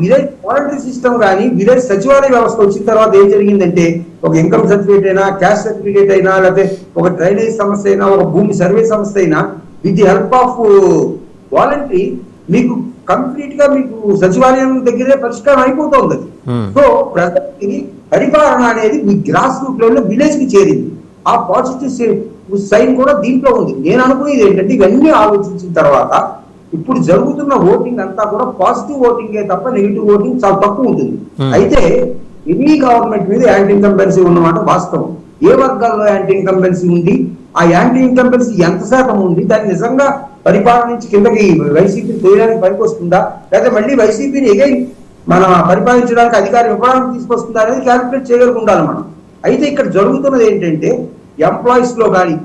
Village voluntary system కానీ village సచివాలయ వ్యవస్థ వచ్చిన తర్వాత ఏం జరిగిందంటే ఒక ఇన్కమ్ సర్టిఫికేట్ అయినా, క్యాస్ట్ సర్టిఫికేట్ అయినా, లేకపోతే ఒక డ్రైనేజ్ సమస్య అయినా, ఒక భూమి సర్వే సమస్య అయినా with the help of voluntary మీకు కంప్లీట్ గా మీకు సచివాలయం దగ్గరే పరిష్కారం అయిపోతుంది. సో ప్రజలకి పరిపాలన అనేది మీ గ్రాస్ రూట్ లెవెల్ విలేజ్ కి చేరింది. ఆ పాజిటివ్ సైన్ కూడా దీంట్లో ఉంది. నేను అనుకునేది ఏంటంటే ఇవన్నీ ఆలోచించిన తర్వాత ఇప్పుడు జరుగుతున్న ఓటింగ్ అంతా కూడా పాజిటివ్ ఓటింగే తప్ప నెగిటివ్ ఓటింగ్ చాలా తక్కువ ఉంటుంది. అయితే ఎనీ గవర్నమెంట్ మీద యాంటీ ఇన్కంబెన్సీ ఉన్నమాట వాస్తవం. ఏ వర్గాల్లో యాంటీ ఇన్కంబెన్సీ ఉంది, ఆ యాంటీ ఇన్కంబెన్సీ ఎంత శాతం ఉంది, దాన్ని నిజంగా పరిపాలన నుంచి కిందకి వైసీపీని తోయడానికి పనికి వస్తుందా, లేదా మళ్ళీ వైసీపీని ఎగైన్ మన పరిపాలించడానికి అధికారం ఇవ్వడానికి తీసుకొస్తుందా అనేది క్యాల్కులేట్ చేయగలుగుండాలి మనం. అయితే ఇక్కడ జరుగుతున్నది ఏంటంటే ఎంప్లాయీస్ లో కానీ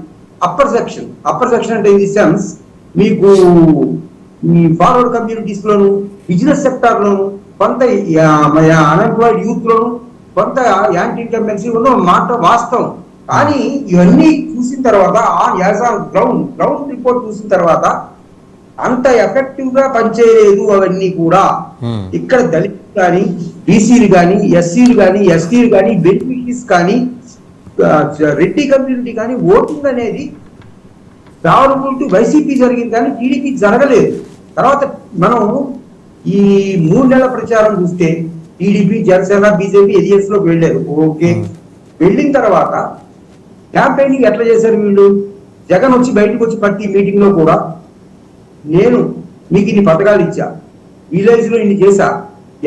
అప్పర్ సెక్షన్ అంటే ఇన్ ది సెన్స్ మీకు ఈ ఫార్వర్డ్ కమ్యూనిటీస్ లోను, బిజినెస్ సెక్టార్ లోను, కొంత అన్ఎంప్లాయిడ్ యూత్ లోను కొంత యాంటీ ఇన్కంబెన్సీ ఉన్న మాట వాస్తవం. కానీ ఇవన్నీ చూసిన తర్వాత గ్రౌండ్ రిపోర్ట్ చూసిన తర్వాత అంత ఎఫెక్టివ్ గా పనిచేయలేదు అవన్నీ కూడా. ఇక్కడ దళితులు కానీ, బీసీలు కానీ, ఎస్సీలు కానీ, ఎస్టీలు కానీ, బెనిఫిషరీస్ కానీ, రెడ్డి కమ్యూనిటీ కానీ ఓటింగ్ అనేది ఫేవరబుల్ టు వైసీపీ జరిగింది కానీ టీడీపీ జరగలేదు. తర్వాత మనం ఈ 3 నెలల ప్రచారం చూస్తే టీడీపీ, జనసేన, బీజేపీ ఎలియన్స్ లోకి వెళ్ళారు. ఓకే, వెళ్ళిన తర్వాత క్యాంపెయినింగ్ ఎట్లా చేశారు వీళ్ళు? జగన్ వచ్చి బయటకు వచ్చి ప్రతి మీటింగ్ లో కూడా నేను మీకు ఇన్ని పథకాలు ఇచ్చా, విలేజ్ లో ఇన్ని చేశా,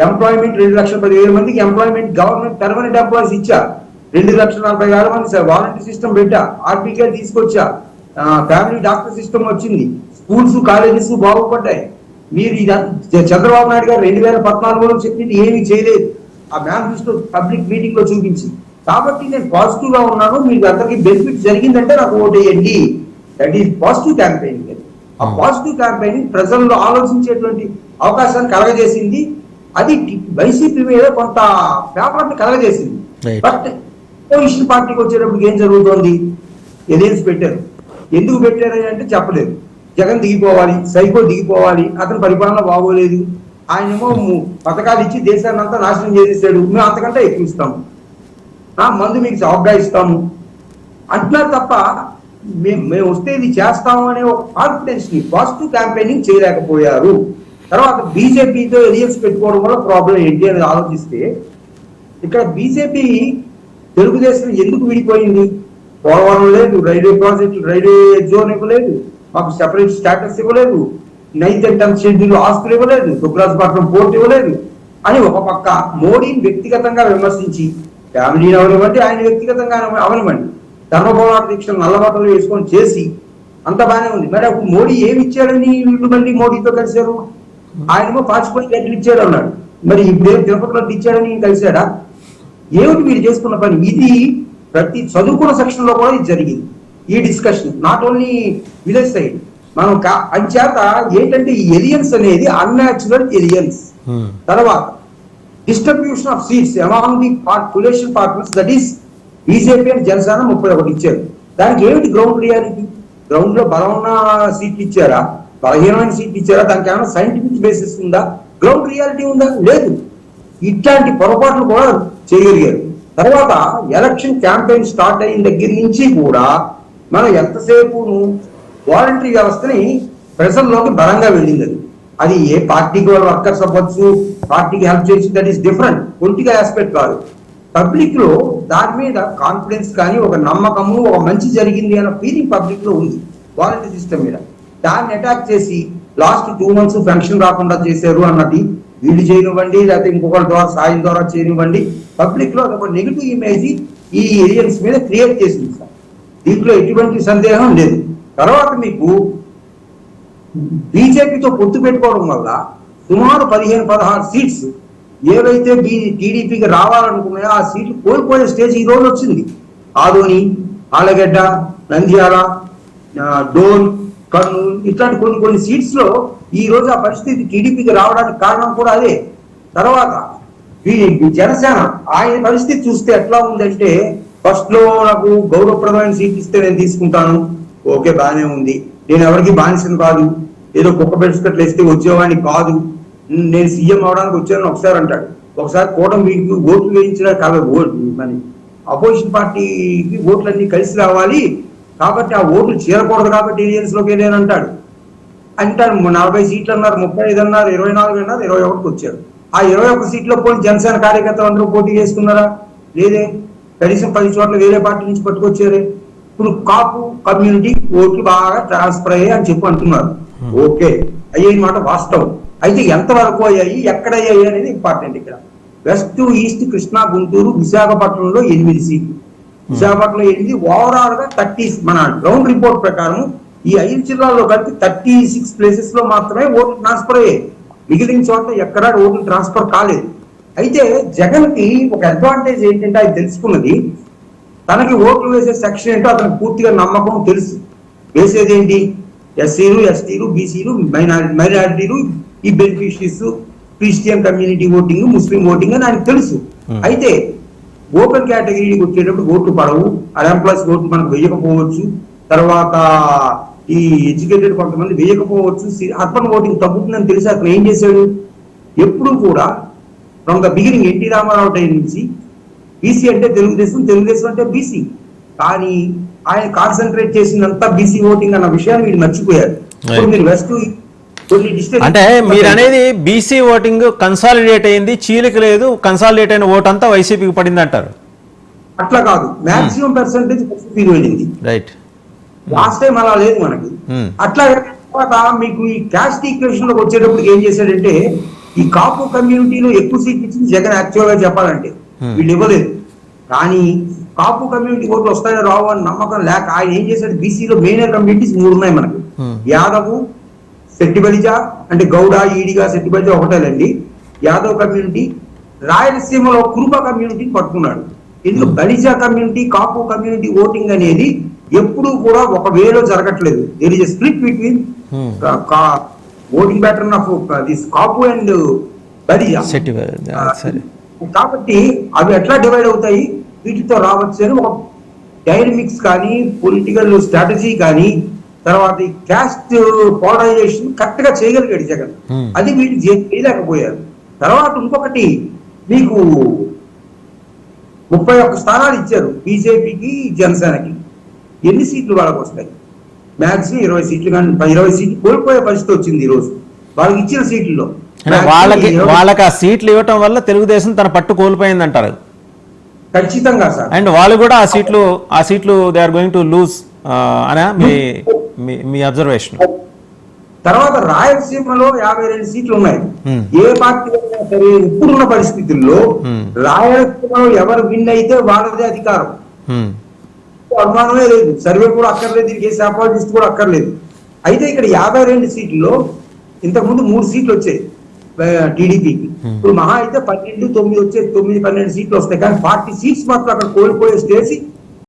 ఎంప్లాయ్మెంట్ 2,10,000 మందికి ఎంప్లాయ్మెంట్ గవర్నమెంట్ పర్మనెంట్ ఎంప్లాయీస్ ఇచ్చా, 2,40,000 మంది వాలంటరీ సిస్టమ్ పెట్టా, ఆర్టీకే తీసుకొచ్చా, ఫ్యామిలీ డాక్టర్ సిస్టమ్ వచ్చింది, స్కూల్స్ కాలేజెస్ బాగుపడ్డాయి. మీరు చంద్రబాబు నాయుడు గారు 2014లో చెప్పింది ఏమీ చేయలేదు, ఆ మేనిఫెస్టో పబ్లిక్ మీటింగ్ లో చూపించి. కాబట్టి నేను పాజిటివ్ గా ఉన్నాను, మీకు అందరికీ బెనిఫిట్ జరిగిందంటే నాకు ఓటేయండి. That is positive campaigning. ఆ పాజిటివ్ క్యాంపెయినింగ్ ప్రజల్లో ఆలోచించేటువంటి అవకాశాన్ని కలగజేసింది. అది వైసీపీ మీద కొంత పేపర్ ని కలగజేసింది. బట్ అపోజిషన్ పార్టీకి వచ్చేటప్పుడు ఏం జరుగుతోంది? ఎలియన్స్ పెట్టారు. ఎందుకు పెట్టారు అంటే చెప్పలేదు. జగన్ దిగిపోవాలి, సైకో దిగిపోవాలి, అతని పరిపాలన బాగోలేదు, ఆయనేమో పథకాలు ఇచ్చి దేశాన్ని అంతా నాశనం చేసేసాడు, మేము అంతకంటే ఎక్కువ ఇస్తాము, మందు మీకు జాబ్గా ఇస్తాము అంటున్నారు తప్ప మేము వస్తే ఇది చేస్తాము అనే ఒక కాన్ఫిడెన్స్ ని పాజిటివ్ క్యాంపెయినింగ్ చేయలేకపోయారు. తర్వాత బీజేపీతో ఎలియన్స్ పెట్టుకోవడం వల్ల ప్రాబ్లం ఏంటి అనేది ఆలోచిస్తే ఇక్కడ బీజేపీ తెలుగుదేశం ఎందుకు విడిపోయింది? పోలవరం లేదు, రైల్వే ప్రాజెక్టు, రైల్వే జోన్ ఇవ్వలేదు, మాకు సెపరేట్ స్టాటస్ ఇవ్వలేదు, 9th and 10th షెడ్యూల్ ఆస్తులు ఇవ్వలేదు, దుగ్గరాజపట్నం పోర్ట్ ఇవ్వలేదు అని ఒక పక్క మోడీని వ్యక్తిగతంగా విమర్శించి, ఫ్యామిలీని అవనివ్వండి, ఆయన వ్యక్తిగతంగా అవనివ్వండి, ధర్మపోరాట దీక్షలు నల్లబట్టలు వేసుకొని చేసి అంత బాగానే ఉంది. మరి అప్పుడు మోడీ ఏమి ఇచ్చాడని వీళ్ళు మళ్ళీ మోడీతో కలిశారు? ఆయనేమో పాచిపోయి గడ్డలు ఇచ్చాడు అన్నాడు, మరి ఇప్పుడేం తిరుపతిలో ఇచ్చాడని కలిశాడా? ఏమిటి మీరు చేసుకున్న పని? ఇది ప్రతి చదువుకున్న సెక్షన్ లో కూడా ఇది జరిగింది ఈ discussion, not only village side. మనం అంచేత ఏంటంటే ఈ ఎలియన్స్ అనేది అన్యాచురల్ ఎలియన్స్. తర్వాత distribution of seats among the political parties, that is BJP and Janasena 31 ఇచ్చారు. దానికి ఏమిటి గ్రౌండ్ రియాలిటీ? గ్రౌండ్ లో బలమైన సీట్లు ఇచ్చారా, బలహీనమైన సీట్లు ఇచ్చారా? దానికి ఏమైనా సైంటిఫిక్ బేసిస్ ఉందా, గ్రౌండ్ రియాలిటీ ఉందా? లేదు. ఇట్లాంటి పొరపాట్లు కూడా చేయగలిగారు. తర్వాత ఎలక్షన్ క్యాంపెయిన్ స్టార్ట్ అయిన దగ్గర నుంచి కూడా మనం ఎంతసేపు వాలంటరీ వ్యవస్థని ప్రజల్లోకి బలంగా వెళ్ళింది. అది ఏ పార్టీకి వాళ్ళ వర్కర్స్ అవ్వచ్చు, పార్టీకి హెల్ప్ చేసి, that is different, political aspect కాదు. పబ్లిక్ లో దాని మీద కాన్ఫిడెన్స్ కానీ, ఒక నమ్మకము, ఒక మంచి జరిగింది అన్న ఫీలింగ్ పబ్లిక్ లో ఉంది వాలంటరీ సిస్టమ్ మీద. దాన్ని అటాక్ చేసి లాస్ట్ 2 months పెన్షన్ రాకుండా చేశారు అన్నది వీళ్ళు చేయనివ్వండి, లేకపోతే ఇంకొకరి ద్వారా సాయం ద్వారా చేయనివ్వండి, పబ్లిక్ లో ఒక నెగిటివ్ ఇమేజ్ ఈ ఏరియన్స్ మీద క్రియేట్ చేసింది సార్. దీంట్లో ఎటువంటి సందేహం లేదు. తర్వాత మీకు బీజేపీతో పొత్తు పెట్టుకోవడం వల్ల సుమారు 15-16 సీట్స్ ఏవైతే టీడీపీకి రావాలనుకున్నాయో ఆ సీట్లు కోల్పోయే స్టేజ్ ఈ రోజు వచ్చింది. ఆదోని, ఆలగడ్డ, నంద్యాల, డోన్, కర్నూలు ఇట్లాంటి కొన్ని సీట్స్ లో ఈ రోజు ఆ పరిస్థితి టీడీపీకి రావడానికి కారణం కూడా అదే. తర్వాత జనసేన ఆయన పరిస్థితి చూస్తే ఎట్లా ఉందంటే, ఫస్ట్ లో నాకు గౌరవప్రదమైన సీట్ ఇస్తే నేను తీసుకుంటాను, ఓకే బాగానే ఉంది, నేను ఎవరికి బానిసను కాదు, ఏదో కుక్క బిస్కెట్లు వేస్తే వచ్చేవాడిని కాదు నేను సీఎం అవడానికి వచ్చానని ఒకసారి అంటాడు, ఒకసారి కూటమి ఓట్లు వేయించిన మన అపోజిషన్ పార్టీకి ఓట్లన్నీ కలిసి రావాలి కాబట్టి ఆ ఓట్లు చేరకూడదు కాబట్టి ఏజెన్స్ లోకి వెళ్ళాను అంటాడు. 40 సీట్లు అన్నారు, 35 అన్నారు, 24 అన్నారు, 21కి వచ్చారు. ఆ 21 సీట్లో పోయి జనసేన కార్యకర్తలు అందరూ పోటీ చేసుకున్నారా? లేదే. కనీసం 10 చోట్ల వేరే పార్టీ నుంచి పట్టుకొచ్చారే. ఇప్పుడు కాపు కమ్యూనిటీ ఓట్లు బాగా ట్రాన్స్ఫర్ అయ్యాయి అని చెప్పి అంటున్నారు. ఓకే, అయ్యాయి మాట వాస్తవం. అయితే ఎంతవరకు అయ్యాయి, ఎక్కడ అయ్యాయి అనేది ఇంపార్టెంట్. ఇక్కడ వెస్ట్, ఈస్ట్, కృష్ణా, గుంటూరు, విశాఖపట్నంలో 8 సీట్లు. విశాఖపట్నంలో 8, ఓవరాల్ గా 30. మన గ్రౌండ్ రిపోర్ట్ ప్రకారం ఈ 5 జిల్లాల్లో కలిపి 36 ప్లేసెస్ లో మాత్రమే ఓట్లు ట్రాన్స్ఫర్ అయ్యాయి. మిగిలిన చోట్ల ఎక్కడా ఓట్లు ట్రాన్స్ఫర్ కాలేదు. అయితే జగన్ కి ఒక అడ్వాంటేజ్ ఏంటంటే ఆయన తెలుసుకున్నది, తనకి ఓట్లు వేసే సెక్షన్ ఏంటో అతనికి పూర్తిగా నమ్మకం తెలుసు. వేసేది ఏంటి? ఎస్సీలు, ఎస్టీలు, బీసీలు, మైనారిటీలు, ఈ బెనిఫిషరీస్, క్రిస్టియన్ కమ్యూనిటీ ఓటింగ్, ముస్లిం ఓటింగ్ అని ఆయనకు తెలుసు. అయితే ఓపెన్ కేటగిరీకి వచ్చేటప్పుడు ఓట్లు పడవు, అన్ఎంప్లాయ్స్ ఓట్లు మనకు వేయకపోవచ్చు, తర్వాత ఈ ఎడ్యుకేటెడ్ కొంతమంది వేయకపోవచ్చు, అర్బన్ ఓటింగ్ తగ్గుతుందని తెలిసి అతను ఏం చేశాడు? ఎప్పుడు కూడా from the beginning NT Rama Rao time నుంచి బీసీ అంటే తెలుగుదేశం, తెలుగుదేశం అంటే బీసీ, కానీ ఆయన కాన్సన్ట్రేట్ చేసిందంతా బీసీ ఓటింగ్ అన్న విషయాన్ని వీళ్ళు మర్చిపోయారు. ఇప్పుడు మీరు వెస్ట్ అంటే మీరు అనేది బీసీ ఓటింగ్ కన్సాలిడేట్ అయింది, చీలిక లేదు, కన్సాలిడేట్ అయిన ఓటు అంతా వైసీపీకి పడింది అంటారు. అట్లా కాదు, మాక్సిమం పర్సెంటేజ్ వైసీపీకి వెళ్ళింది. రైట్. లాస్ట్ టైం అలా లేదు మనకి. అట్లా తర్వాత మీకు ఈ క్యాస్ట్ ఈక్వేషన్ లోకి వచ్చేటప్పుడు ఏం చేశాడంటే, ఈ కాపు కమ్యూనిటీలో ఎక్కువ సీట్లు ఇచ్చింది జగన్. యాక్చువల్ గా చెప్పాలంటే వీళ్ళు ఇవ్వలేదు, కానీ కాపు కమ్యూనిటీ ఓట్లు వస్తాయో రావు అని నమ్మకం లేక ఆయన ఏం చేశాడు, బీసీలో మెయిన్ కమ్యూనిటీస్ 3 ఉన్నాయి మనకు. యాదవ్, శెట్టి బలిజ, అంటే గౌడ, ఈడిగా, శెట్టి బలిజ ఒకటేనండి. యాదవ్ కమ్యూనిటీ, రాయలసీమలో కురుబ కమ్యూనిటీని పట్టుకున్నాడు. ఇందులో Balija community, Kapu community voting అనేది ఎప్పుడు కూడా ఒక వేలో జరగట్లేదు. There is a split between voting pattern of this Kapu and Balija. కాబట్టి అవి ఎట్లా డివైడ్ అవుతాయి, వీటితో రావచ్చు అని ఒక డైనమిక్స్ కానీ, పొలిటికల్ స్ట్రాటజీ కానీ, తర్వాత ఈ క్యాస్ట్ పోలరైజేషన్ కరెక్ట్ గా చేయగలిగాడు జగన్. అది వీళ్ళు చేయలేకపోయారు. తర్వాత ఇంకొకటి, మీకు 31 స్థానాలు ఇచ్చారు బీజేపీకి, జనసేనకి. ఎన్ని సీట్లు వాళ్ళకి వస్తాయి? మాక్సిమం 20 సీట్లు, కానీ 20 సీట్లు కోల్పోయే పరిస్థితి వచ్చింది ఈ రోజు వాళ్ళకి ఇచ్చిన సీట్లలో. వాళ్ళకి ఆ సీట్లు ఇవ్వటం వల్ల తెలుగుదేశం తన పట్టు కోల్పోయింది అంటారు. ఖచ్చితంగా సార్. అండ్ వాళ్ళు కూడా ఆ సీట్లు they are going to lose అనే మీ అబ్జర్వేషన్. తర్వాత రాయలసీమలో 52 సీట్లు ఉన్నాయి. ఏ పార్టీ అయినా సరే ఇప్పుడున్న పరిస్థితుల్లో రాయలసీమలో ఎవరు విన్ అయితే వాళ్ళదే అధికారం, అనుమానమే లేదు. సర్వే కూడా అక్కర్లేదు, దీనికి శాపాలిస్ట్ కూడా అక్కర్లేదు. అయితే ఇక్కడ 52 సీట్లలో ఇంతకుముందు 3 సీట్లు వచ్చాయి టీడీపీకి. ఇప్పుడు మహా అయితే 12, 9 వచ్చే 9, 12 సీట్లు వస్తాయి. కానీ 40 సీట్స్ మాత్రం అక్కడ కోల్పోయే స్టేజ్